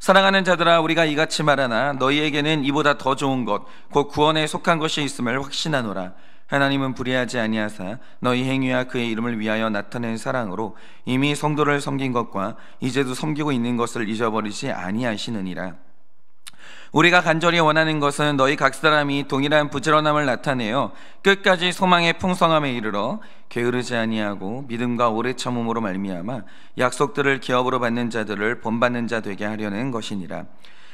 사랑하는 자들아, 우리가 이같이 말하나 너희에게는 이보다 더 좋은 것 곧 구원에 속한 것이 있음을 확신하노라. 하나님은 불의하지 아니하사 너희 행위와 그의 이름을 위하여 나타낸 사랑으로 이미 성도를 섬긴 것과 이제도 섬기고 있는 것을 잊어버리지 아니하시느니라. 우리가 간절히 원하는 것은 너희 각 사람이 동일한 부지런함을 나타내어 끝까지 소망의 풍성함에 이르러 게으르지 아니하고 믿음과 오래 참음으로 말미암아 약속들을 기업으로 받는 자들을 본받는 자 되게 하려는 것이니라.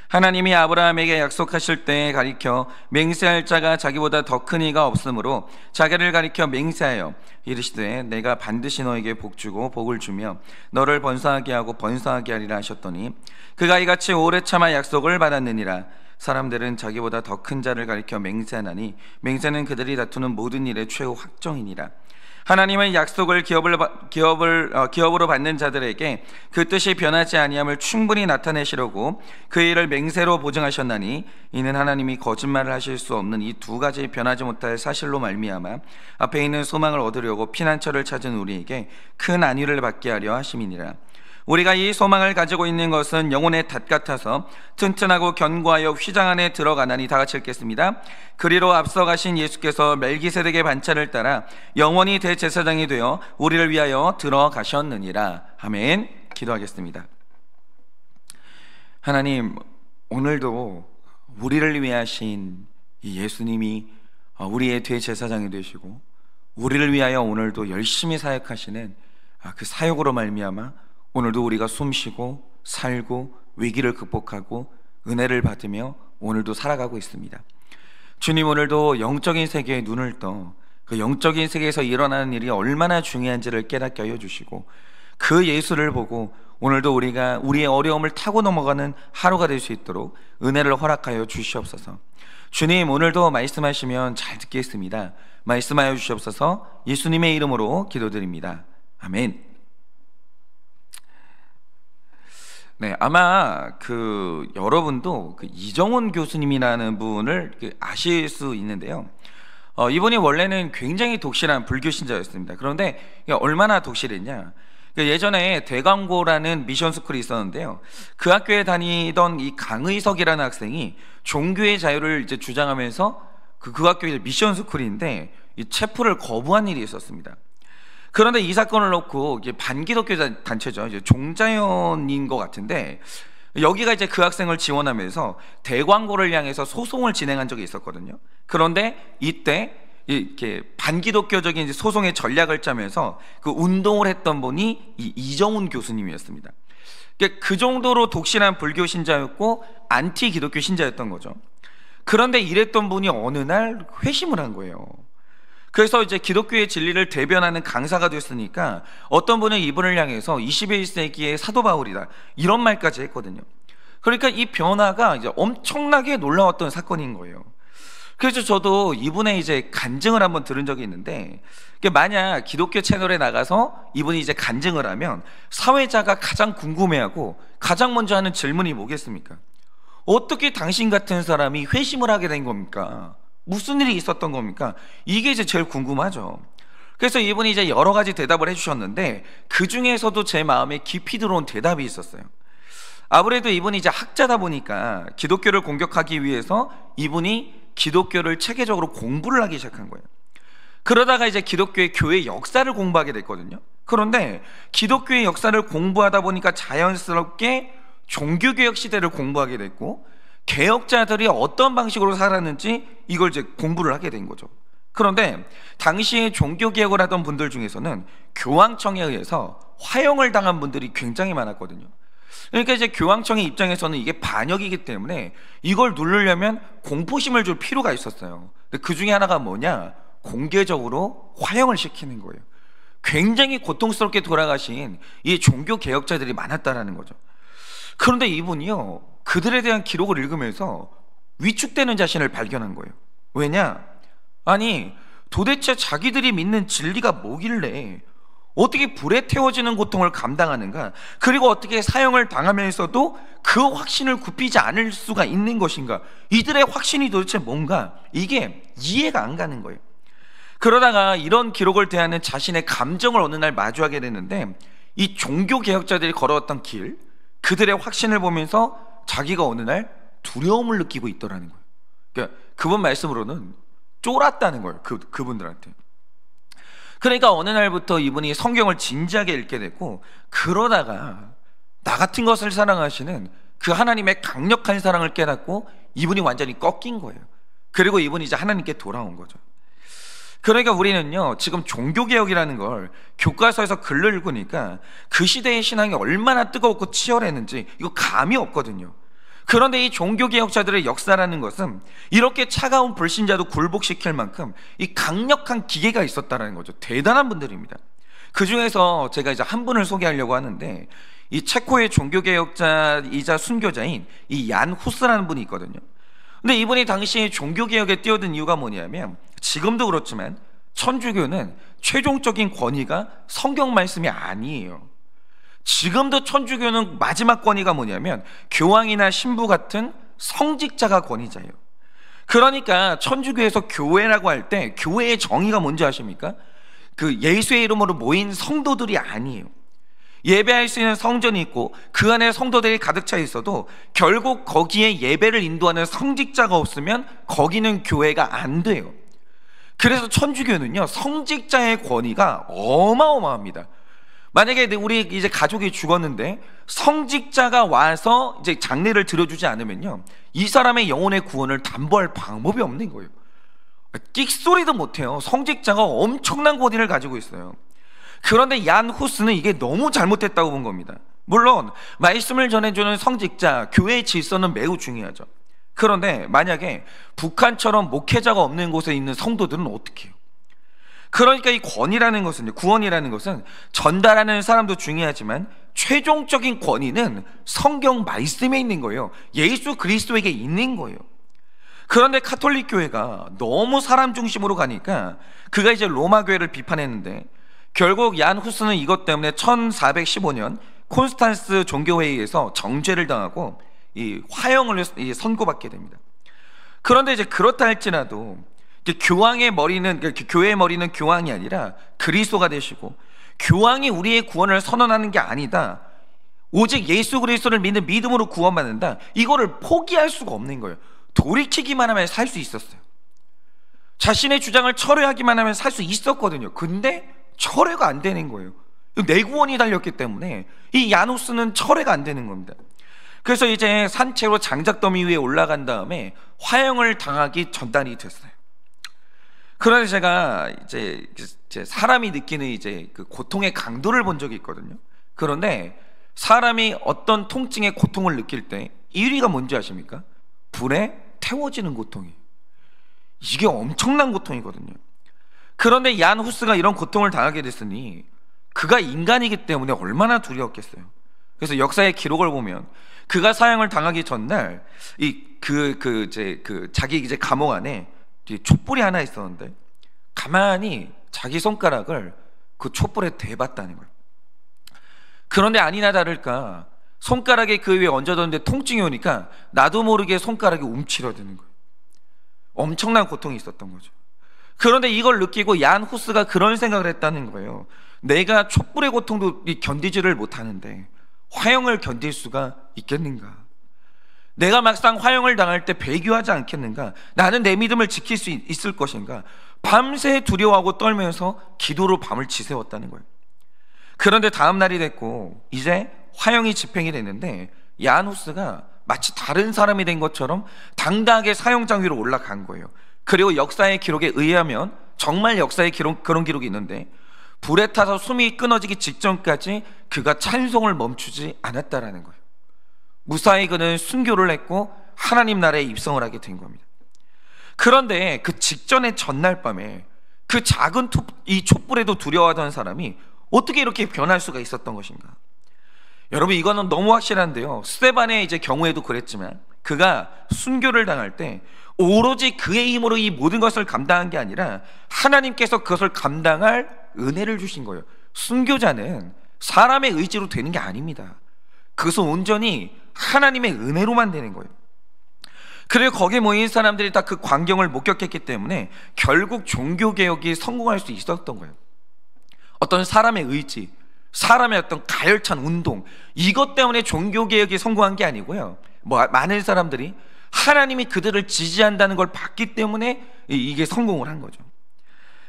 하나님이 아브라함에게 약속하실 때에 가리켜 맹세할 자가 자기보다 더 큰 이가 없으므로 자기를 가리켜 맹세하여 이르시되 내가 반드시 너에게 복주고 복을 주며 너를 번성하게 하고 번성하게 하리라 하셨더니 그가 이같이 오래 참아 약속을 받았느니라. 사람들은 자기보다 더 큰 자를 가리켜 맹세하나니 맹세는 그들이 다투는 모든 일의 최후 확정이니라. 하나님은 약속을 기업으로 받는 자들에게 그 뜻이 변하지 아니함을 충분히 나타내시려고 그 일을 맹세로 보증하셨나니 이는 하나님이 거짓말을 하실 수 없는 이 두 가지 변하지 못할 사실로 말미암아 앞에 있는 소망을 얻으려고 피난처를 찾은 우리에게 큰 안위를 받게 하려 하심이니라. 우리가 이 소망을 가지고 있는 것은 영혼의 닷 같아서 튼튼하고 견고하여 휘장 안에 들어가나니. 다 같이 읽겠습니다. 그리로 앞서 가신 예수께서 멜기세덱의 반차를 따라 영원히 대제사장이 되어 우리를 위하여 들어가셨느니라. 아멘. 기도하겠습니다. 하나님, 오늘도 우리를 위해 하신 이 예수님이 우리의 대제사장이 되시고 우리를 위하여 오늘도 열심히 사역하시는 그 사역으로 말미암아 오늘도 우리가 숨쉬고 살고 위기를 극복하고 은혜를 받으며 오늘도 살아가고 있습니다. 주님, 오늘도 영적인 세계에 눈을 떠 그 영적인 세계에서 일어나는 일이 얼마나 중요한지를 깨닫게 하여 주시고 그 예수를 보고 오늘도 우리가 우리의 어려움을 타고 넘어가는 하루가 될 수 있도록 은혜를 허락하여 주시옵소서. 주님, 오늘도 말씀하시면 잘 듣겠습니다. 말씀하여 주시옵소서. 예수님의 이름으로 기도드립니다. 아멘. 네, 아마 여러분도 이정훈 교수님이라는 분을 아실 수 있는데요. 이분이 원래는 굉장히 독실한 불교 신자였습니다. 그런데 얼마나 독실했냐? 예전에 대광고라는 미션 스쿨이 있었는데요. 그 학교에 다니던 이 강의석이라는 학생이 종교의 자유를 이제 주장하면서 그 학교의 미션 스쿨인데 이 체포를 거부한 일이 있었습니다. 그런데 이 사건을 놓고 반기독교 단체죠, 이제 종자연인 것 같은데 여기가 이제 그 학생을 지원하면서 대광고를 향해서 소송을 진행한 적이 있었거든요. 그런데 이때 이렇게 반기독교적인 소송의 전략을 짜면서 그 운동을 했던 분이 이정훈 교수님이었습니다. 그 정도로 독실한 불교 신자였고 안티 기독교 신자였던 거죠. 그런데 이랬던 분이 어느 날 회심을 한 거예요. 그래서 이제 기독교의 진리를 대변하는 강사가 됐으니까 어떤 분은 이분을 향해서 21세기의 사도 바울이다 이런 말까지 했거든요. 그러니까 이 변화가 이제 엄청나게 놀라웠던 사건인 거예요. 그래서 저도 이분의 이제 간증을 한번 들은 적이 있는데, 만약 기독교 채널에 나가서 이분이 이제 간증을 하면 사회자가 가장 궁금해하고 가장 먼저 하는 질문이 뭐겠습니까? 어떻게 당신 같은 사람이 회심을 하게 된 겁니까? 무슨 일이 있었던 겁니까? 이게 이제 제일 궁금하죠. 그래서 이분이 이제 여러 가지 대답을 해주셨는데 그 중에서도 제 마음에 깊이 들어온 대답이 있었어요. 아무래도 이분이 이제 학자다 보니까 기독교를 공격하기 위해서 이분이 기독교를 체계적으로 공부를 하기 시작한 거예요. 그러다가 이제 기독교의 교회 역사를 공부하게 됐거든요. 그런데 기독교의 역사를 공부하다 보니까 자연스럽게 종교개혁 시대를 공부하게 됐고 개혁자들이 어떤 방식으로 살았는지 이걸 이제 공부를 하게 된 거죠. 그런데 당시에 종교개혁을 하던 분들 중에서는 교황청에 의해서 화형을 당한 분들이 굉장히 많았거든요. 그러니까 이제 교황청의 입장에서는 이게 반역이기 때문에 이걸 누르려면 공포심을 줄 필요가 있었어요. 근데 그 중에 하나가 뭐냐? 공개적으로 화형을 시키는 거예요. 굉장히 고통스럽게 돌아가신 이 종교개혁자들이 많았다라는 거죠. 그런데 이분이요, 그들에 대한 기록을 읽으면서 위축되는 자신을 발견한 거예요. 왜냐? 아니, 도대체 자기들이 믿는 진리가 뭐길래 어떻게 불에 태워지는 고통을 감당하는가? 그리고 어떻게 사형을 당하면서도 그 확신을 굽히지 않을 수가 있는 것인가? 이들의 확신이 도대체 뭔가? 이게 이해가 안 가는 거예요. 그러다가 이런 기록을 대하는 자신의 감정을 어느 날 마주하게 되는데 이 종교개혁자들이 걸어왔던 길, 그들의 확신을 보면서 자기가 어느 날 두려움을 느끼고 있더라는 거예요. 그러니까 그분 말씀으로는 쫄았다는 거예요. 그분들한테. 그러니까 어느 날부터 이분이 성경을 진지하게 읽게 됐고, 그러다가 나 같은 것을 사랑하시는 그 하나님의 강력한 사랑을 깨닫고 이분이 완전히 꺾인 거예요. 그리고 이분이 이제 하나님께 돌아온 거죠. 그러니까 우리는요, 지금 종교개혁이라는 걸 교과서에서 글을 읽으니까 그 시대의 신앙이 얼마나 뜨겁고 치열했는지 이거 감이 없거든요. 그런데 이 종교개혁자들의 역사라는 것은 이렇게 차가운 불신자도 굴복시킬 만큼 이 강력한 기계가 있었다는 거죠. 대단한 분들입니다. 그 중에서 제가 이제 한 분을 소개하려고 하는데, 이 체코의 종교개혁자이자 순교자인 이 얀 후스라는 분이 있거든요. 근데 이분이 당시 종교개혁에 뛰어든 이유가 뭐냐면, 지금도 그렇지만 천주교는 최종적인 권위가 성경 말씀이 아니에요. 지금도 천주교는 마지막 권위가 뭐냐면 교황이나 신부 같은 성직자가 권위자예요. 그러니까 천주교에서 교회라고 할 때 교회의 정의가 뭔지 아십니까? 그 예수의 이름으로 모인 성도들이 아니에요. 예배할 수 있는 성전이 있고 그 안에 성도들이 가득 차 있어도 결국 거기에 예배를 인도하는 성직자가 없으면 거기는 교회가 안 돼요. 그래서 천주교는요, 성직자의 권위가 어마어마합니다. 만약에 우리 이제 가족이 죽었는데 성직자가 와서 이제 장례를 드려주지 않으면요, 이 사람의 영혼의 구원을 담보할 방법이 없는 거예요. 끽소리도 못해요. 성직자가 엄청난 권위를 가지고 있어요. 그런데 얀 후스는 이게 너무 잘못됐다고 본 겁니다. 물론 말씀을 전해주는 성직자, 교회의 질서는 매우 중요하죠. 그런데 만약에 북한처럼 목회자가 없는 곳에 있는 성도들은 어떻게 해요? 그러니까 이 권위라는 것은, 구원이라는 것은 전달하는 사람도 중요하지만 최종적인 권위는 성경 말씀에 있는 거예요. 예수 그리스도에게 있는 거예요. 그런데 카톨릭 교회가 너무 사람 중심으로 가니까 그가 이제 로마 교회를 비판했는데, 결국 얀 후스는 이것 때문에 1415년 콘스탄스 종교회의에서 정죄를 당하고 이 화형을 선고받게 됩니다. 그런데 이제 그렇다 할지라도 교황의 머리는, 교회의 머리는 교황이 아니라 그리스도가 되시고, 교황이 우리의 구원을 선언하는 게 아니다, 오직 예수 그리스도를 믿는 믿음으로 구원받는다, 이거를 포기할 수가 없는 거예요. 돌이키기만 하면 살 수 있었어요. 자신의 주장을 철회하기만 하면 살 수 있었거든요. 근데 철회가 안 되는 거예요. 내 구원이 달렸기 때문에 이 야누스는 철회가 안 되는 겁니다. 그래서 이제 산채로 장작더미 위에 올라간 다음에 화형을 당하기 전단이 됐어요. 그런데 제가 이제 사람이 느끼는 이제 그 고통의 강도를 본 적이 있거든요. 그런데 사람이 어떤 통증의 고통을 느낄 때 1위가 뭔지 아십니까? 불에 태워지는 고통이에요. 이게 엄청난 고통이거든요. 그런데 얀 후스가 이런 고통을 당하게 됐으니 그가 인간이기 때문에 얼마나 두려웠겠어요. 그래서 역사의 기록을 보면 그가 사형을 당하기 전날 자기 이제 감옥 안에 촛불이 하나 있었는데 가만히 자기 손가락을 그 촛불에 대봤다는 거예요. 그런데 아니나 다를까 손가락에 그 위에 얹어뒀는데 통증이 오니까 나도 모르게 손가락이 움츠러드는 거예요. 엄청난 고통이 있었던 거죠. 그런데 이걸 느끼고 얀 후스가 그런 생각을 했다는 거예요. 내가 촛불의 고통도 견디지를 못하는데 화형을 견딜 수가 있겠는가? 내가 막상 화형을 당할 때 배교하지 않겠는가? 나는 내 믿음을 지킬 수 있을 것인가? 밤새 두려워하고 떨면서 기도로 밤을 지새웠다는 거예요. 그런데 다음 날이 됐고 이제 화형이 집행이 됐는데 얀 후스가 마치 다른 사람이 된 것처럼 당당하게 사형장 위로 올라간 거예요. 그리고 역사의 기록에 의하면 정말 역사의 그런 기록이 있는데 불에 타서 숨이 끊어지기 직전까지 그가 찬송을 멈추지 않았다라는 거예요. 무사히 그는 순교를 했고 하나님 나라에 입성을 하게 된 겁니다. 그런데 그 직전의 전날 밤에 그 작은 이 촛불에도 두려워하던 사람이 어떻게 이렇게 변할 수가 있었던 것인가? 여러분, 이거는 너무 확실한데요. 스데반의 이제 경우에도 그랬지만 그가 순교를 당할 때 오로지 그의 힘으로 이 모든 것을 감당한 게 아니라 하나님께서 그것을 감당할 은혜를 주신 거예요. 순교자는 사람의 의지로 되는 게 아닙니다. 그것은 온전히 하나님의 은혜로만 되는 거예요. 그리고 거기에 모인 사람들이 다 그 광경을 목격했기 때문에 결국 종교개혁이 성공할 수 있었던 거예요. 어떤 사람의 의지, 사람의 어떤 가열찬 운동, 이것 때문에 종교개혁이 성공한 게 아니고요, 많은 사람들이 하나님이 그들을 지지한다는 걸 봤기 때문에 이게 성공을 한 거죠.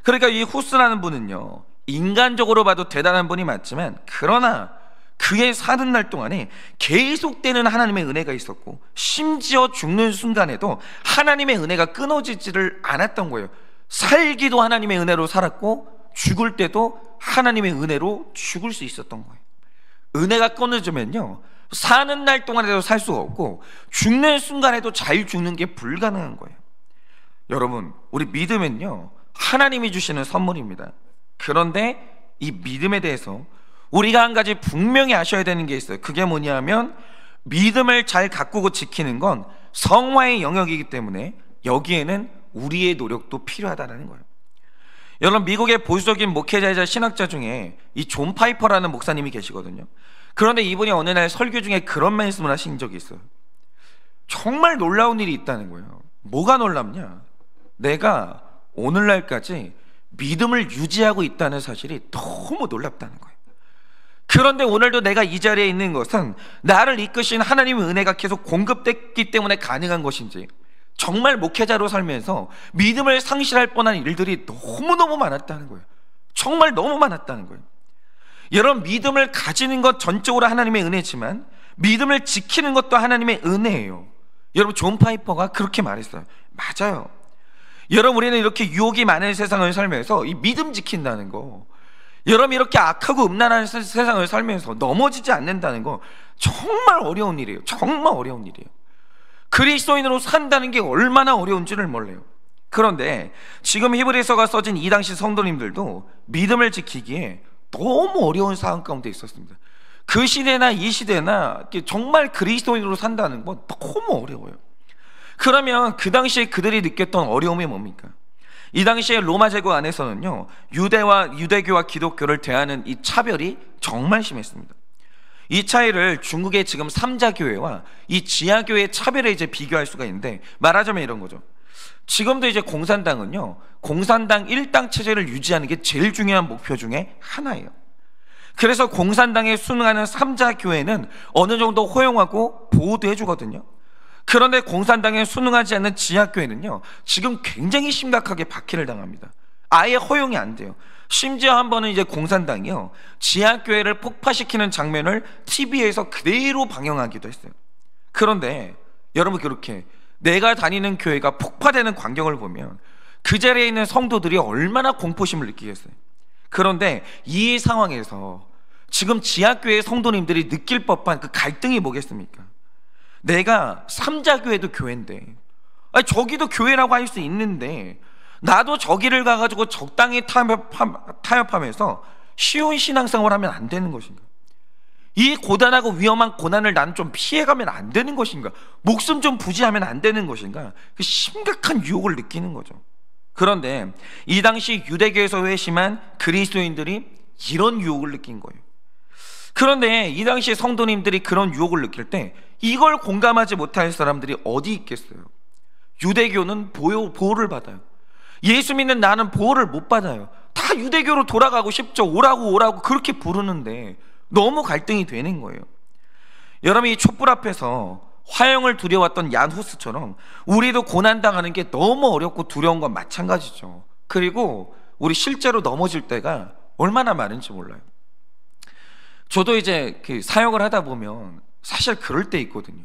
그러니까 이 후스라는 분은요, 인간적으로 봐도 대단한 분이 맞지만, 그러나 그의 사는 날 동안에 계속되는 하나님의 은혜가 있었고, 심지어 죽는 순간에도 하나님의 은혜가 끊어지지를 않았던 거예요. 살기도 하나님의 은혜로 살았고, 죽을 때도 하나님의 은혜로 죽을 수 있었던 거예요. 은혜가 끊어지면요, 사는 날 동안에도 살 수가 없고, 죽는 순간에도 잘 죽는 게 불가능한 거예요. 여러분, 우리 믿음은요, 하나님이 주시는 선물입니다. 그런데 이 믿음에 대해서 우리가 한 가지 분명히 아셔야 되는 게 있어요. 그게 뭐냐면, 믿음을 잘 가꾸고 지키는 건 성화의 영역이기 때문에 여기에는 우리의 노력도 필요하다는 거예요. 여러분, 미국의 보수적인 목회자이자 신학자 중에 이 존 파이퍼라는 목사님이 계시거든요. 그런데 이분이 어느 날 설교 중에 그런 말씀을 하신 적이 있어요. 정말 놀라운 일이 있다는 거예요. 뭐가 놀랍냐? 내가 오늘날까지 믿음을 유지하고 있다는 사실이 너무 놀랍다는 거예요. 그런데 오늘도 내가 이 자리에 있는 것은 나를 이끄신 하나님의 은혜가 계속 공급됐기 때문에 가능한 것인지, 정말 목회자로 살면서 믿음을 상실할 뻔한 일들이 너무너무 많았다는 거예요. 정말 너무 많았다는 거예요. 여러분, 믿음을 가지는 것 전적으로 하나님의 은혜지만 믿음을 지키는 것도 하나님의 은혜예요. 여러분, 존 파이퍼가 그렇게 말했어요. 맞아요. 여러분, 우리는 이렇게 유혹이 많은 세상을 살면서 이 믿음 지킨다는 거, 여러분, 이렇게 악하고 음란한 세상을 살면서 넘어지지 않는다는 거 정말 어려운 일이에요. 정말 어려운 일이에요. 그리스도인으로 산다는 게 얼마나 어려운지를 몰라요. 그런데 지금 히브리서가 써진 이 당시 성도님들도 믿음을 지키기에 너무 어려운 상황 가운데 있었습니다. 그 시대나 이 시대나 정말 그리스도인으로 산다는 건 너무 어려워요. 그러면 그 당시에 그들이 느꼈던 어려움이 뭡니까? 이 당시에 로마 제국 안에서는요, 유대교와 기독교를 대하는 이 차별이 정말 심했습니다. 이 차이를 중국의 지금 삼자교회와 이 지하교회의 차별에 이제 비교할 수가 있는데, 말하자면 이런 거죠. 지금도 이제 공산당은요, 공산당 일당 체제를 유지하는 게 제일 중요한 목표 중에 하나예요. 그래서 공산당에 순응하는 삼자교회는 어느 정도 허용하고 보호도 해주거든요. 그런데 공산당에 순응하지 않는 지하교회는요, 지금 굉장히 심각하게 박해를 당합니다. 아예 허용이 안 돼요. 심지어 한 번은 이제 공산당이요, 지하교회를 폭파시키는 장면을 TV에서 그대로 방영하기도 했어요. 그런데 여러분, 그렇게 내가 다니는 교회가 폭파되는 광경을 보면 그 자리에 있는 성도들이 얼마나 공포심을 느끼겠어요. 그런데 이 상황에서 지금 지하교회 성도님들이 느낄 법한 그 갈등이 뭐겠습니까? 내가 삼자교회도 교회인데, 아니, 저기도 교회라고 할 수 있는데 나도 저기를 가가지고 적당히 타협하면서 쉬운 신앙생활을 하면 안 되는 것인가? 이 고단하고 위험한 고난을 나는 좀 피해가면 안 되는 것인가? 목숨 좀 부지하면 안 되는 것인가? 그 심각한 유혹을 느끼는 거죠. 그런데 이 당시 유대교에서 회심한 그리스도인들이 이런 유혹을 느낀 거예요. 그런데 이 당시 성도님들이 그런 유혹을 느낄 때 이걸 공감하지 못할 사람들이 어디 있겠어요? 유대교는 보호를 받아요. 예수 믿는 나는 보호를 못 받아요. 다 유대교로 돌아가고 싶죠. 오라고 그렇게 부르는데 너무 갈등이 되는 거예요. 여러분, 이 촛불 앞에서 화형을 두려웠던 얀 후스처럼 우리도 고난당하는 게 너무 어렵고 두려운 건 마찬가지죠. 그리고 우리 실제로 넘어질 때가 얼마나 많은지 몰라요. 저도 이제 사역을 하다 보면 사실 그럴 때 있거든요.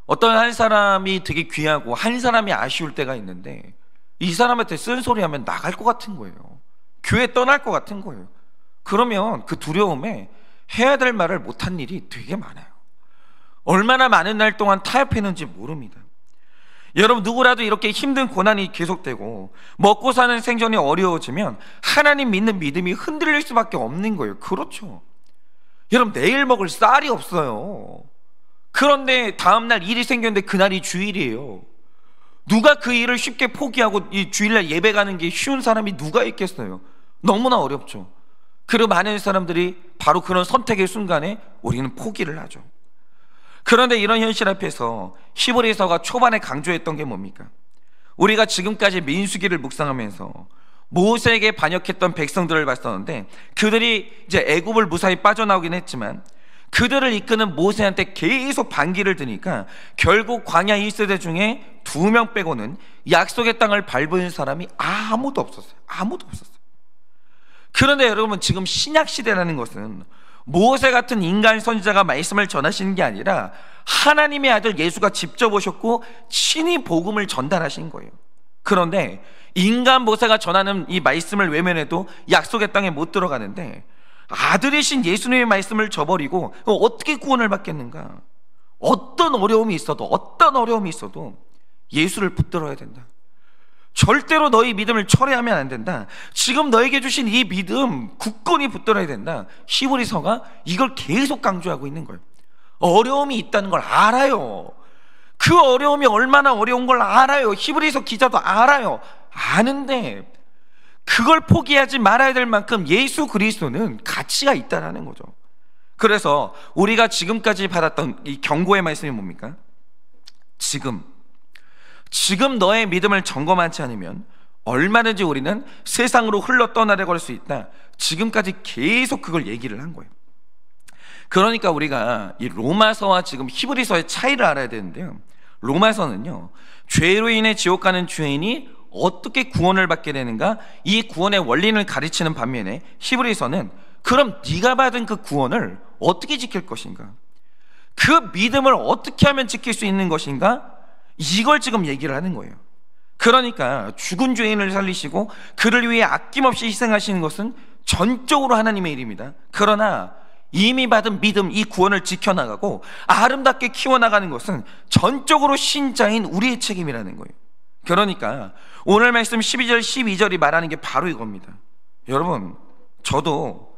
어떤 한 사람이 되게 귀하고 한 사람이 아쉬울 때가 있는데, 이 사람한테 쓴소리 하면 나갈 것 같은 거예요. 교회 떠날 것 같은 거예요. 그러면 그 두려움에 해야 될 말을 못한 일이 되게 많아요. 얼마나 많은 날 동안 타협했는지 모릅니다. 여러분, 누구라도 이렇게 힘든 고난이 계속되고 먹고 사는 생존이 어려워지면 하나님 믿는 믿음이 흔들릴 수밖에 없는 거예요. 그렇죠. 여러분, 내일 먹을 쌀이 없어요. 그런데 다음날 일이 생겼는데 그날이 주일이에요. 누가 그 일을 쉽게 포기하고 이 주일날 예배 가는 게 쉬운 사람이 누가 있겠어요? 너무나 어렵죠. 그리고 많은 사람들이 바로 그런 선택의 순간에 우리는 포기를 하죠. 그런데 이런 현실 앞에서 히브리서가 초반에 강조했던 게 뭡니까? 우리가 지금까지 민수기를 묵상하면서 모세에게 반역했던 백성들을 봤었는데, 그들이 이제 애굽을 무사히 빠져나오긴 했지만 그들을 이끄는 모세한테 계속 반기를 드니까 결국 광야 1세대 중에 2명 빼고는 약속의 땅을 밟은 사람이 아무도 없었어요. 아무도 없었어요. 그런데 여러분, 지금 신약 시대라는 것은 모세 같은 인간 선지자가 말씀을 전하시는 게 아니라 하나님의 아들 예수가 직접 오셨고 친히 복음을 전달하신 거예요. 그런데 인간 모세가 전하는 이 말씀을 외면해도 약속의 땅에 못 들어가는데, 아들이신 예수님의 말씀을 저버리고 어떻게 구원을 받겠는가? 어떤 어려움이 있어도 예수를 붙들어야 된다. 절대로 너희 믿음을 철회하면 안 된다. 지금 너에게 주신 이 믿음 굳건히 붙들어야 된다. 히브리서가 이걸 계속 강조하고 있는 거예요. 어려움이 있다는 걸 알아요. 그 어려움이 얼마나 어려운 걸 알아요. 히브리서 기자도 알아요. 아는데 그걸 포기하지 말아야 될 만큼 예수 그리스도는 가치가 있다는 거죠. 그래서 우리가 지금까지 받았던 이 경고의 말씀이 뭡니까? 지금 너의 믿음을 점검하지 않으면 얼마든지 우리는 세상으로 흘러 떠나려고 할 수 있다. 지금까지 계속 그걸 얘기를 한 거예요. 그러니까 우리가 이 로마서와 지금 히브리서의 차이를 알아야 되는데요, 로마서는요, 죄로 인해 지옥 가는 죄인이 어떻게 구원을 받게 되는가, 이 구원의 원리를 가르치는 반면에 히브리서는 그럼 네가 받은 그 구원을 어떻게 지킬 것인가, 그 믿음을 어떻게 하면 지킬 수 있는 것인가, 이걸 지금 얘기를 하는 거예요. 그러니까 죽은 죄인을 살리시고 그를 위해 아낌없이 희생하시는 것은 전적으로 하나님의 일입니다. 그러나 이미 받은 믿음, 이 구원을 지켜나가고 아름답게 키워나가는 것은 전적으로 신자인 우리의 책임이라는 거예요. 그러니까 오늘 말씀 12절 12절이 말하는 게 바로 이겁니다. 여러분, 저도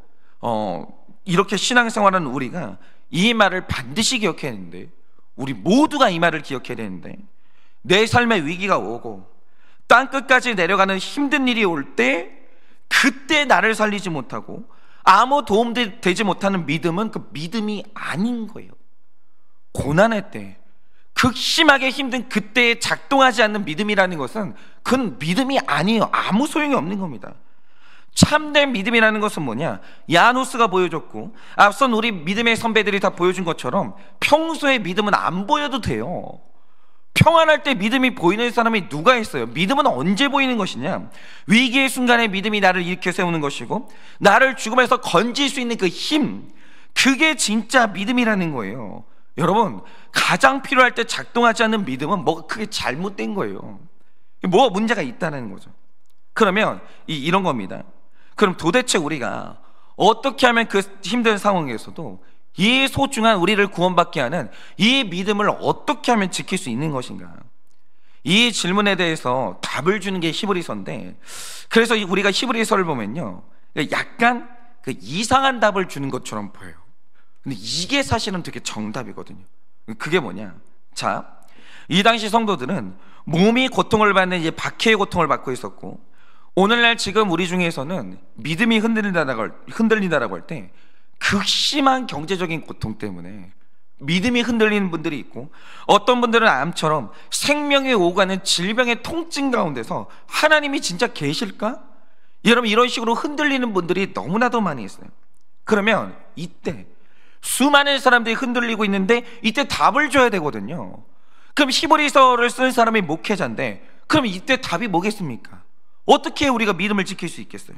이렇게 신앙생활하는 우리가 이 말을 반드시 기억해야 되는데, 우리 모두가 이 말을 기억해야 되는데, 내 삶에 위기가 오고 땅끝까지 내려가는 힘든 일이 올 때, 그때 나를 살리지 못하고 아무 도움도 되지 못하는 믿음은 그 믿음이 아닌 거예요. 고난의 때, 극심하게 힘든 그때에 작동하지 않는 믿음이라는 것은 그건 믿음이 아니에요. 아무 소용이 없는 겁니다. 참된 믿음이라는 것은 뭐냐? 야누스가 보여줬고 앞선 우리 믿음의 선배들이 다 보여준 것처럼 평소에 믿음은 안 보여도 돼요. 평안할 때 믿음이 보이는 사람이 누가 있어요? 믿음은 언제 보이는 것이냐? 위기의 순간에 믿음이 나를 일으켜 세우는 것이고 나를 죽음에서 건질 수 있는 그 힘, 그게 진짜 믿음이라는 거예요. 여러분, 가장 필요할 때 작동하지 않는 믿음은 뭐가 크게 잘못된 거예요. 뭐가 문제가 있다는 거죠. 그러면 이런 겁니다. 그럼 도대체 우리가 어떻게 하면 그 힘든 상황에서도 이 소중한 우리를 구원받게 하는 이 믿음을 어떻게 하면 지킬 수 있는 것인가? 이 질문에 대해서 답을 주는 게 히브리서인데, 그래서 우리가 히브리서를 보면요, 약간 그 이상한 답을 주는 것처럼 보여요. 근데 이게 사실은 되게 정답이거든요. 그게 뭐냐? 자, 이 당시 성도들은 몸이 고통을 받는 이제 박해의 고통을 받고 있었고, 오늘날 지금 우리 중에서는 믿음이 흔들린다라고 할 때 극심한 경제적인 고통 때문에 믿음이 흔들리는 분들이 있고, 어떤 분들은 암처럼 생명이 오가는 질병의 통증 가운데서 하나님이 진짜 계실까? 여러분, 이런 식으로 흔들리는 분들이 너무나도 많이 있어요. 그러면 이때 수많은 사람들이 흔들리고 있는데 이때 답을 줘야 되거든요. 그럼 히브리서를 쓴 사람이 목회자인데, 그럼 이때 답이 뭐겠습니까? 어떻게 우리가 믿음을 지킬 수 있겠어요?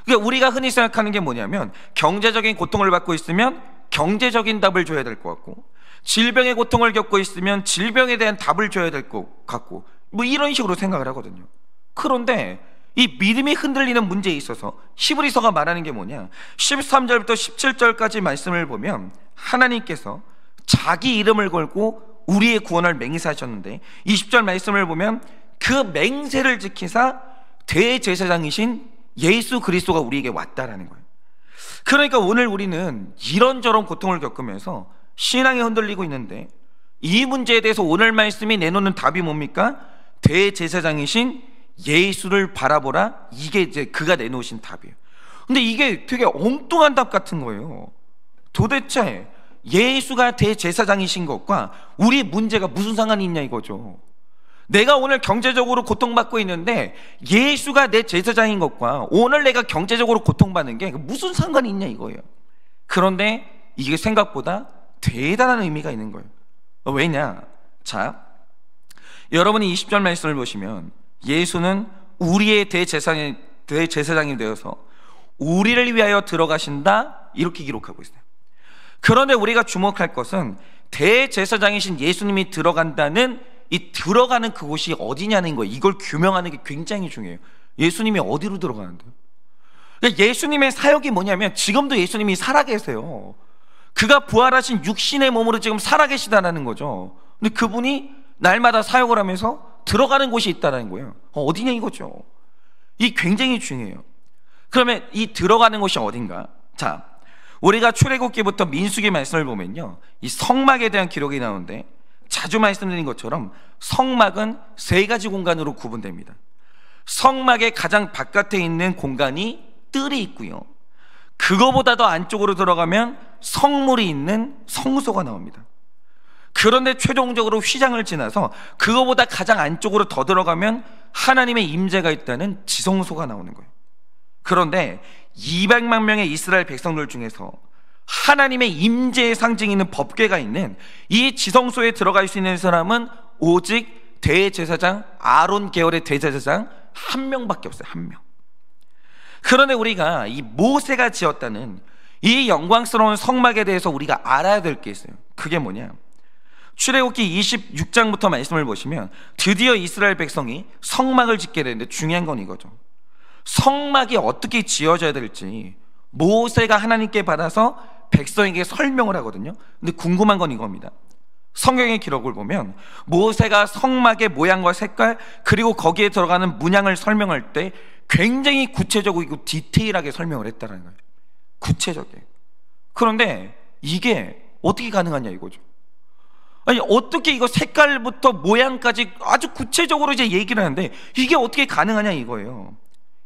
그러니까 우리가 흔히 생각하는 게 뭐냐면, 경제적인 고통을 받고 있으면 경제적인 답을 줘야 될 것 같고, 질병의 고통을 겪고 있으면 질병에 대한 답을 줘야 될 것 같고, 뭐 이런 식으로 생각을 하거든요. 그런데 이 믿음이 흔들리는 문제에 있어서 히브리서가 말하는 게 뭐냐? 13절부터 17절까지 말씀을 보면 하나님께서 자기 이름을 걸고 우리의 구원을 맹세하셨는데, 20절 말씀을 보면 그 맹세를 지키사 대제사장이신 예수 그리스도가 우리에게 왔다라는 거예요. 그러니까 오늘 우리는 이런저런 고통을 겪으면서 신앙이 흔들리고 있는데, 이 문제에 대해서 오늘 말씀이 내놓는 답이 뭡니까? 대제사장이신 예수를 바라보라. 이게 이제 그가 내놓으신 답이에요. 근데 이게 되게 엉뚱한 답 같은 거예요. 도대체 예수가 대제사장이신 것과 우리 문제가 무슨 상관이 있냐 이거죠. 내가 오늘 경제적으로 고통받고 있는데 예수가 내 제사장인 것과 오늘 내가 경제적으로 고통받는 게 무슨 상관이 있냐 이거예요. 그런데 이게 생각보다 대단한 의미가 있는 거예요. 왜냐? 자, 여러분이 20절 말씀을 보시면 예수는 우리의 대제사장이 되어서 우리를 위하여 들어가신다, 이렇게 기록하고 있어요. 그런데 우리가 주목할 것은 대제사장이신 예수님이 들어간다는 이 들어가는 그곳이 어디냐는 거예요. 이걸 규명하는 게 굉장히 중요해요. 예수님이 어디로 들어가는데요? 예수님의 사역이 뭐냐면 지금도 예수님이 살아계세요. 그가 부활하신 육신의 몸으로 지금 살아계시다는 거죠. 근데 그분이 날마다 사역을 하면서 들어가는 곳이 있다는 거예요. 어디냐 이거죠. 이 굉장히 중요해요. 그러면 이 들어가는 곳이 어딘가? 자, 우리가 출애굽기부터 민수기 말씀을 보면요, 이 성막에 대한 기록이 나오는데 자주 말씀드린 것처럼 성막은 세 가지 공간으로 구분됩니다. 성막의 가장 바깥에 있는 공간이 뜰이 있고요, 그거보다 더 안쪽으로 들어가면 성물이 있는 성소가 나옵니다. 그런데 최종적으로 휘장을 지나서 그거보다 가장 안쪽으로 더 들어가면 하나님의 임재가 있다는 지성소가 나오는 거예요. 그런데 200만 명의 이스라엘 백성들 중에서 하나님의 임재의 상징이 있는 법궤가 있는 이 지성소에 들어갈 수 있는 사람은 오직 대제사장, 아론 계열의 대제사장 한 명밖에 없어요. 한 명. 그런데 우리가 이 모세가 지었다는 이 영광스러운 성막에 대해서 우리가 알아야 될 게 있어요. 그게 뭐냐? 출애굽기 26장부터 말씀을 보시면 드디어 이스라엘 백성이 성막을 짓게 되는데 중요한 건 이거죠. 성막이 어떻게 지어져야 될지 모세가 하나님께 받아서 백성에게 설명을 하거든요. 근데 궁금한 건 이겁니다. 성경의 기록을 보면 모세가 성막의 모양과 색깔 그리고 거기에 들어가는 문양을 설명할 때 굉장히 구체적이고 디테일하게 설명을 했다는 거예요. 구체적이에요. 그런데 이게 어떻게 가능하냐 이거죠. 아니, 어떻게 이거 색깔부터 모양까지 아주 구체적으로 이제 얘기를 하는데 이게 어떻게 가능하냐 이거예요.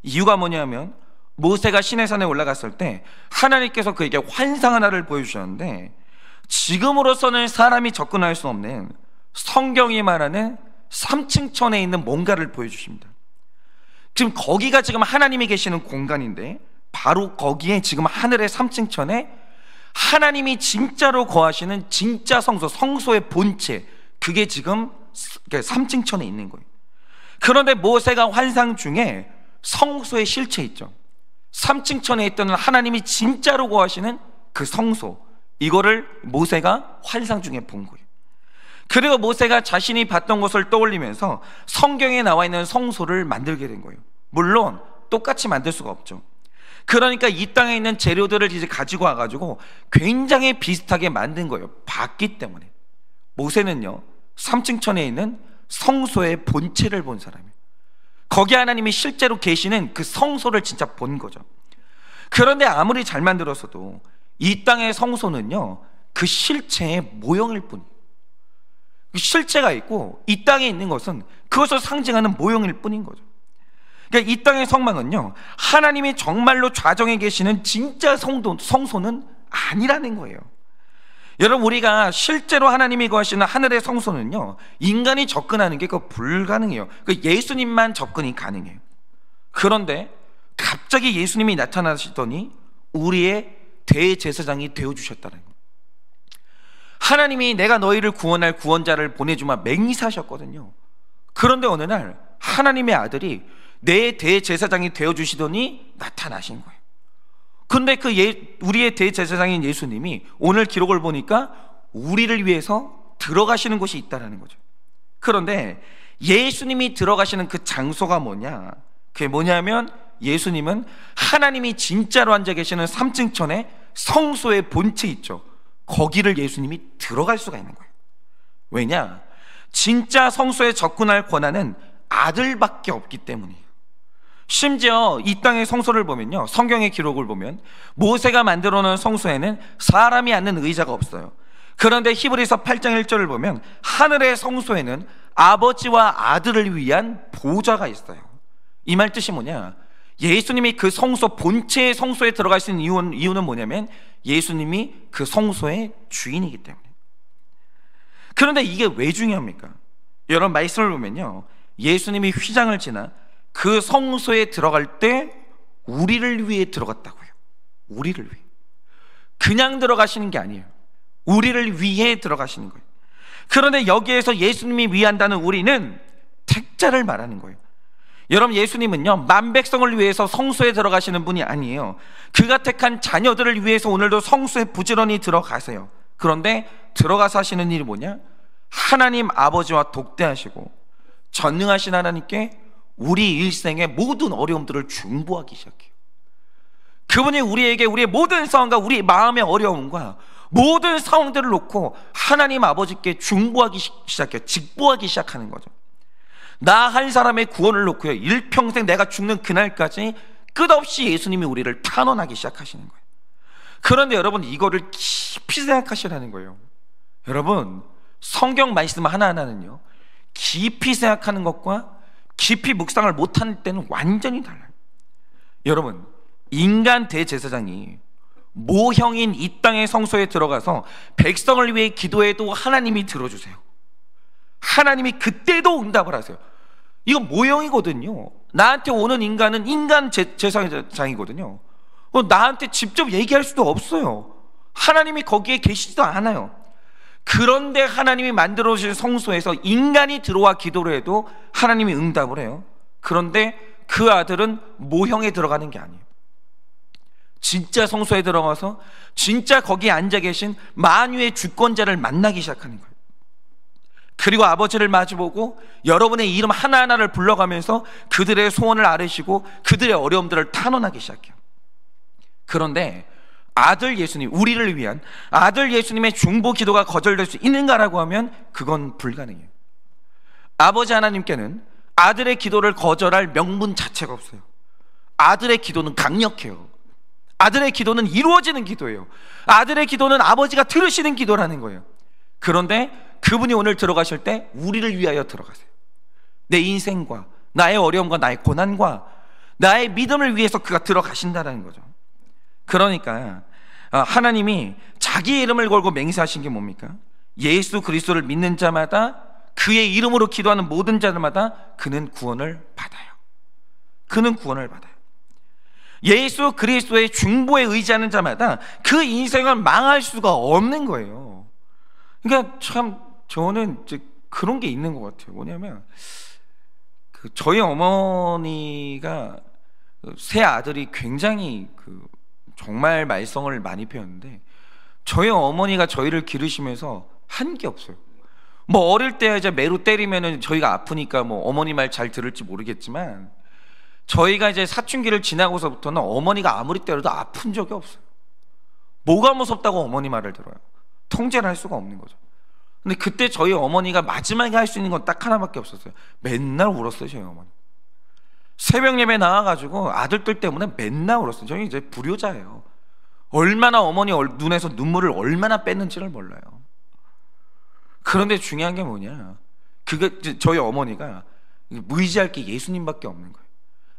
이유가 뭐냐면 모세가 시내산에 올라갔을 때 하나님께서 그에게 환상 하나를 보여주셨는데 지금으로서는 사람이 접근할 수 없는 성경이 말하는 3층 천에 있는 뭔가를 보여주십니다. 지금 거기가 지금 하나님이 계시는 공간인데 바로 거기에 지금 하늘의 3층 천에 하나님이 진짜로 거하시는 진짜 성소, 성소의 본체, 그게 지금 3층 천에 있는 거예요. 그런데 모세가 환상 중에 성소의 실체 있죠. 3층 천에 있던 하나님이 진짜로 거하시는 그 성소, 이거를 모세가 환상 중에 본 거예요. 그리고 모세가 자신이 봤던 것을 떠올리면서 성경에 나와 있는 성소를 만들게 된 거예요. 물론 똑같이 만들 수가 없죠. 그러니까 이 땅에 있는 재료들을 이제 가지고 와가지고 굉장히 비슷하게 만든 거예요. 봤기 때문에. 모세는요 3층 천에 있는 성소의 본체를 본 사람이에요. 거기 하나님이 실제로 계시는 그 성소를 진짜 본 거죠. 그런데 아무리 잘 만들었어도 이 땅의 성소는요 그 실체의 모형일 뿐이에요. 실체가 있고 이 땅에 있는 것은 그것을 상징하는 모형일 뿐인 거죠. 그러니까 이 땅의 성막은요 하나님이 정말로 좌정에 계시는 진짜 성소는 아니라는 거예요. 여러분, 우리가 실제로 하나님이 거하시는 하늘의 성소는요 인간이 접근하는 게 그거 불가능해요. 예수님만 접근이 가능해요. 그런데 갑자기 예수님이 나타나시더니 우리의 대제사장이 되어주셨다는 거예요. 하나님이 내가 너희를 구원할 구원자를 보내주마 맹세하셨거든요. 그런데 어느 날 하나님의 아들이 내 대제사장이 되어주시더니 나타나신 거예요. 근데 우리의 대제사장인 예수님이 오늘 기록을 보니까 우리를 위해서 들어가시는 곳이 있다는 거죠. 그런데 예수님이 들어가시는 그 장소가 뭐냐? 그게 뭐냐면 예수님은 하나님이 진짜로 앉아 계시는 3층 천에 성소의 본체 있죠. 거기를 예수님이 들어갈 수가 있는 거예요. 왜냐? 진짜 성소에 접근할 권한은 아들밖에 없기 때문이에요. 심지어 이 땅의 성소를 보면요 성경의 기록을 보면 모세가 만들어 놓은 성소에는 사람이 앉는 의자가 없어요. 그런데 히브리서 8장 1절을 보면 하늘의 성소에는 아버지와 아들을 위한 보좌가 있어요. 이 말 뜻이 뭐냐? 예수님이 그 성소 본체의 성소에 들어갈 수 있는 이유는 뭐냐면 예수님이 그 성소의 주인이기 때문에. 그런데 이게 왜 중요합니까? 여러분, 말씀을 보면요 예수님이 휘장을 지나 그 성소에 들어갈 때 우리를 위해 들어갔다고요. 우리를 위해. 그냥 들어가시는 게 아니에요. 우리를 위해 들어가시는 거예요. 그런데 여기에서 예수님이 위한다는 우리는 택자를 말하는 거예요. 여러분, 예수님은요, 만백성을 위해서 성소에 들어가시는 분이 아니에요. 그가 택한 자녀들을 위해서 오늘도 성소에 부지런히 들어가세요. 그런데 들어가서 하시는 일이 뭐냐? 하나님 아버지와 독대하시고 전능하신 하나님께 우리 일생의 모든 어려움들을 중보하기 시작해요. 그분이 우리에게 우리의 모든 상황과 우리 마음의 어려움과 모든 상황들을 놓고 하나님 아버지께 중보하기 시작해요. 직보하기 시작하는 거죠. 나 한 사람의 구원을 놓고요, 일평생 내가 죽는 그날까지 끝없이 예수님이 우리를 탄원하기 시작하시는 거예요. 그런데 여러분, 이거를 깊이 생각하시라는 거예요. 여러분, 성경 말씀 하나하나는요, 깊이 생각하는 것과 깊이 묵상을 못하는 때는 완전히 달라요. 여러분, 인간 대제사장이 모형인 이 땅의 성소에 들어가서 백성을 위해 기도해도 하나님이 들어주세요. 하나님이 그때도 응답을 하세요. 이건 모형이거든요. 나한테 오는 인간은 인간 제사장이거든요. 나한테 직접 얘기할 수도 없어요. 하나님이 거기에 계시지도 않아요. 그런데 하나님이 만들어주신 성소에서 인간이 들어와 기도를 해도 하나님이 응답을 해요. 그런데 그 아들은 모형에 들어가는 게 아니에요. 진짜 성소에 들어가서 진짜 거기에 앉아 계신 만유의 주권자를 만나기 시작하는 거예요. 그리고 아버지를 마주보고 여러분의 이름 하나하나를 불러가면서 그들의 소원을 아뢰시고 그들의 어려움들을 탄원하기 시작해요. 그런데 아들 예수님, 우리를 위한 아들 예수님의 중보 기도가 거절될 수 있는가라고 하면 그건 불가능해요. 아버지 하나님께는 아들의 기도를 거절할 명분 자체가 없어요. 아들의 기도는 강력해요. 아들의 기도는 이루어지는 기도예요. 아들의 기도는 아버지가 들으시는 기도라는 거예요. 그런데 그분이 오늘 들어가실 때 우리를 위하여 들어가세요. 내 인생과 나의 어려움과 나의 고난과 나의 믿음을 위해서 그가 들어가신다는 거죠. 그러니까 하나님이 자기의 이름을 걸고 맹세하신 게 뭡니까? 예수 그리스도를 믿는 자마다, 그의 이름으로 기도하는 모든 자들마다 그는 구원을 받아요. 그는 구원을 받아요. 예수 그리스도의 중보에 의지하는 자마다 그 인생은 망할 수가 없는 거예요. 그러니까 참 저는 이제 그런 게 있는 것 같아요. 뭐냐면 저희 어머니가 세 아들이 굉장히 정말 말썽을 많이 피웠는데, 저희 어머니가 저희를 기르시면서 한 게 없어요. 뭐 어릴 때 이제 매로 때리면은 저희가 아프니까 뭐 어머니 말 잘 들을지 모르겠지만, 저희가 이제 사춘기를 지나고서부터는 어머니가 아무리 때려도 아픈 적이 없어요. 뭐가 무섭다고 어머니 말을 들어요? 통제를 할 수가 없는 거죠. 근데 그때 저희 어머니가 마지막에 할 수 있는 건 딱 하나밖에 없었어요. 맨날 울었어요, 저희 어머니. 새벽 예배 나와가지고 아들들 때문에 맨날 울었어요. 저희 이제 불효자예요. 얼마나 어머니 눈에서 눈물을 얼마나 뺐는지를 몰라요. 그런데 중요한 게 뭐냐, 그게 저희 어머니가 의지할 게 예수님밖에 없는 거예요.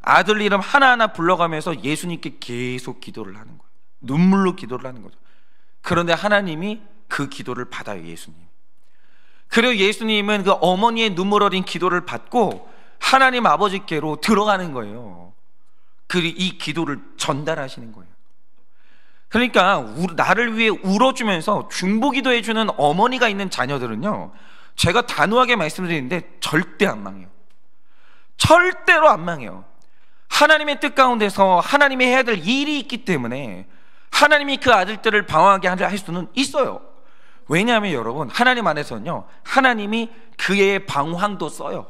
아들 이름 하나하나 불러가면서 예수님께 계속 기도를 하는 거예요. 눈물로 기도를 하는 거죠. 그런데 하나님이 그 기도를 받아요, 예수님. 그리고 예수님은 그 어머니의 눈물 어린 기도를 받고 하나님 아버지께로 들어가는 거예요. 그리고 이 기도를 전달하시는 거예요. 그러니까 나를 위해 울어주면서 중보기도 해주는 어머니가 있는 자녀들은요, 제가 단호하게 말씀드리는데 절대 안 망해요. 절대로 안 망해요. 하나님의 뜻 가운데서 하나님이 해야 될 일이 있기 때문에 하나님이 그 아들들을 방황하게 할 수는 있어요. 왜냐하면 여러분, 하나님 안에서는요, 하나님이 그의 방황도 써요.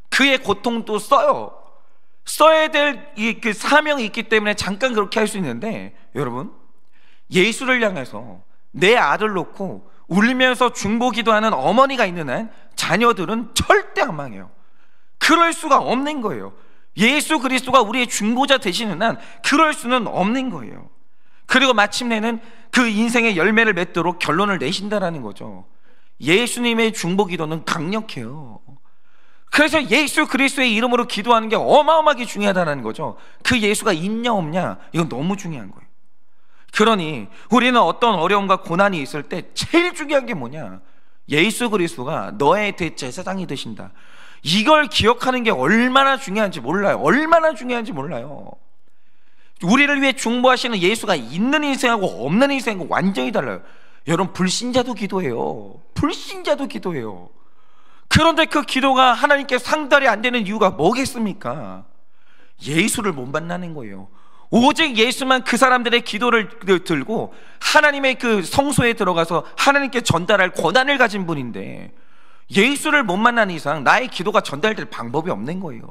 그의 고통도 써요. 써야 될 그 사명이 있기 때문에 잠깐 그렇게 할 수 있는데, 여러분, 예수를 향해서 내 아들 놓고 울면서 중보기도하는 어머니가 있는 한 자녀들은 절대 안 망해요. 그럴 수가 없는 거예요. 예수 그리스도가 우리의 중보자 되시는 한 그럴 수는 없는 거예요. 그리고 마침내는 그 인생의 열매를 맺도록 결론을 내신다라는 거죠. 예수님의 중보기도는 강력해요. 그래서 예수 그리스도의 이름으로 기도하는 게 어마어마하게 중요하다는 거죠. 그 예수가 있냐 없냐, 이건 너무 중요한 거예요. 그러니 우리는 어떤 어려움과 고난이 있을 때 제일 중요한 게 뭐냐, 예수 그리스도가 너의 대제사장이 되신다, 이걸 기억하는 게 얼마나 중요한지 몰라요. 얼마나 중요한지 몰라요. 우리를 위해 중보하시는 예수가 있는 인생하고 없는 인생하고 완전히 달라요. 여러분, 불신자도 기도해요. 불신자도 기도해요. 그런데 그 기도가 하나님께 상달이 안 되는 이유가 뭐겠습니까? 예수를 못 만나는 거예요. 오직 예수만 그 사람들의 기도를 들고 하나님의 그 성소에 들어가서 하나님께 전달할 권한을 가진 분인데, 예수를 못 만나는 이상 나의 기도가 전달될 방법이 없는 거예요.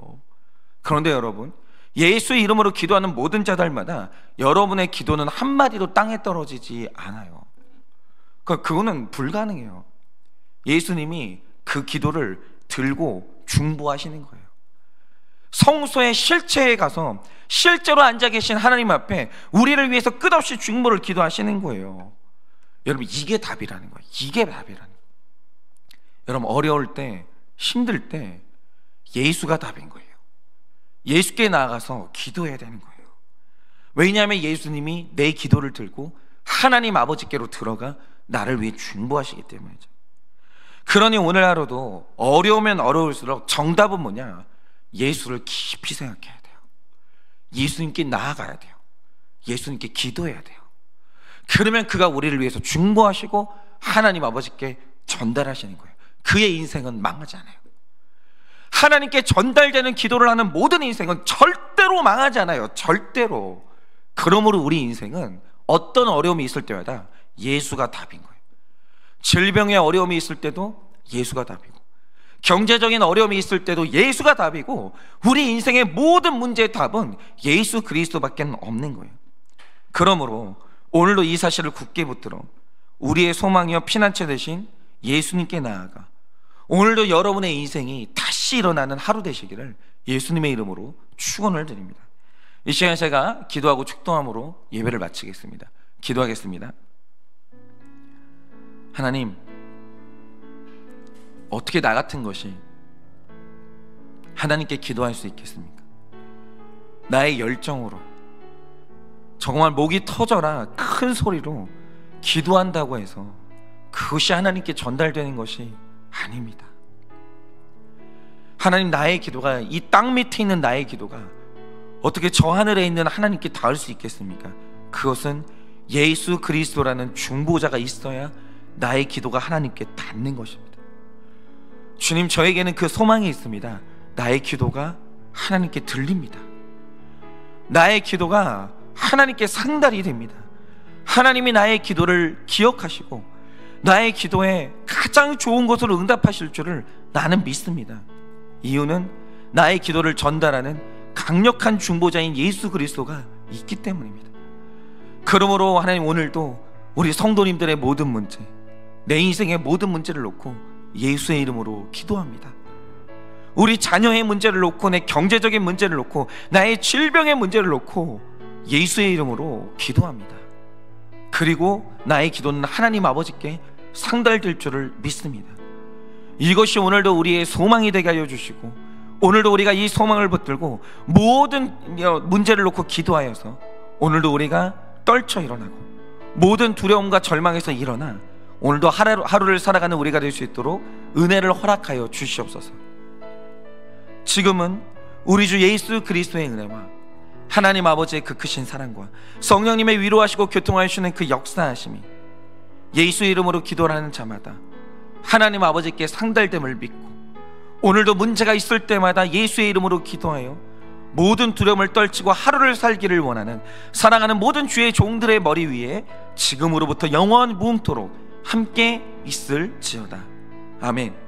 그런데 여러분, 예수 이름으로 기도하는 모든 자들마다 여러분의 기도는 한마디도 땅에 떨어지지 않아요. 그거는 불가능해요. 예수님이 그 기도를 들고 중보하시는 거예요. 성소의 실체에 가서 실제로 앉아 계신 하나님 앞에 우리를 위해서 끝없이 중보를 기도하시는 거예요. 여러분, 이게 답이라는 거예요. 이게 답이라는 거예요. 여러분, 어려울 때, 힘들 때 예수가 답인 거예요. 예수께 나아가서 기도해야 되는 거예요. 왜냐하면 예수님이 내 기도를 들고 하나님 아버지께로 들어가 나를 위해 중보하시기 때문이죠. 그러니 오늘 하루도 어려우면 어려울수록 정답은 뭐냐? 예수를 깊이 생각해야 돼요. 예수님께 나아가야 돼요. 예수님께 기도해야 돼요. 그러면 그가 우리를 위해서 중보하시고 하나님 아버지께 전달하시는 거예요. 그의 인생은 망하지 않아요. 하나님께 전달되는 기도를 하는 모든 인생은 절대로 망하지 않아요. 절대로. 그러므로 우리 인생은 어떤 어려움이 있을 때마다 예수가 답인 거예요. 질병의 어려움이 있을 때도 예수가 답이고, 경제적인 어려움이 있을 때도 예수가 답이고, 우리 인생의 모든 문제의 답은 예수 그리스도밖에 없는 거예요. 그러므로 오늘도 이 사실을 굳게 붙들어 우리의 소망이요 피난처 되신 예수님께 나아가 오늘도 여러분의 인생이 다시 일어나는 하루 되시기를 예수님의 이름으로 축원을 드립니다. 이 시간에 제가 기도하고 축도함으로 예배를 마치겠습니다. 기도하겠습니다. 하나님, 어떻게 나 같은 것이 하나님께 기도할 수 있겠습니까? 나의 열정으로 정말 목이 터져라 큰 소리로 기도한다고 해서 그것이 하나님께 전달되는 것이 아닙니다. 하나님, 나의 기도가, 이 땅 밑에 있는 나의 기도가 어떻게 저 하늘에 있는 하나님께 닿을 수 있겠습니까? 그것은 예수 그리스도라는 중보자가 있어야 나의 기도가 하나님께 닿는 것입니다. 주님, 저에게는 그 소망이 있습니다. 나의 기도가 하나님께 들립니다. 나의 기도가 하나님께 상달이 됩니다. 하나님이 나의 기도를 기억하시고 나의 기도에 가장 좋은 것으로 응답하실 줄을 나는 믿습니다. 이유는 나의 기도를 전달하는 강력한 중보자인 예수 그리스도가 있기 때문입니다. 그러므로 하나님, 오늘도 우리 성도님들의 모든 문제, 내 인생의 모든 문제를 놓고 예수의 이름으로 기도합니다. 우리 자녀의 문제를 놓고, 내 경제적인 문제를 놓고, 나의 질병의 문제를 놓고 예수의 이름으로 기도합니다. 그리고 나의 기도는 하나님 아버지께 상달될 줄을 믿습니다. 이것이 오늘도 우리의 소망이 되게 하여 주시고, 오늘도 우리가 이 소망을 붙들고 모든 문제를 놓고 기도하여서 오늘도 우리가 떨쳐 일어나고 모든 두려움과 절망에서 일어나 오늘도 하루를 살아가는 우리가 될 수 있도록 은혜를 허락하여 주시옵소서. 지금은 우리 주 예수 그리스도의 은혜와 하나님 아버지의 그 크신 사랑과 성령님의 위로하시고 교통하시는 그 역사하심이 예수의 이름으로 기도를 하는 자마다 하나님 아버지께 상달됨을 믿고, 오늘도 문제가 있을 때마다 예수의 이름으로 기도하여 모든 두려움을 떨치고 하루를 살기를 원하는 사랑하는 모든 주의 종들의 머리 위에 지금으로부터 영원 무음토록 함께 있을지어다. 아멘.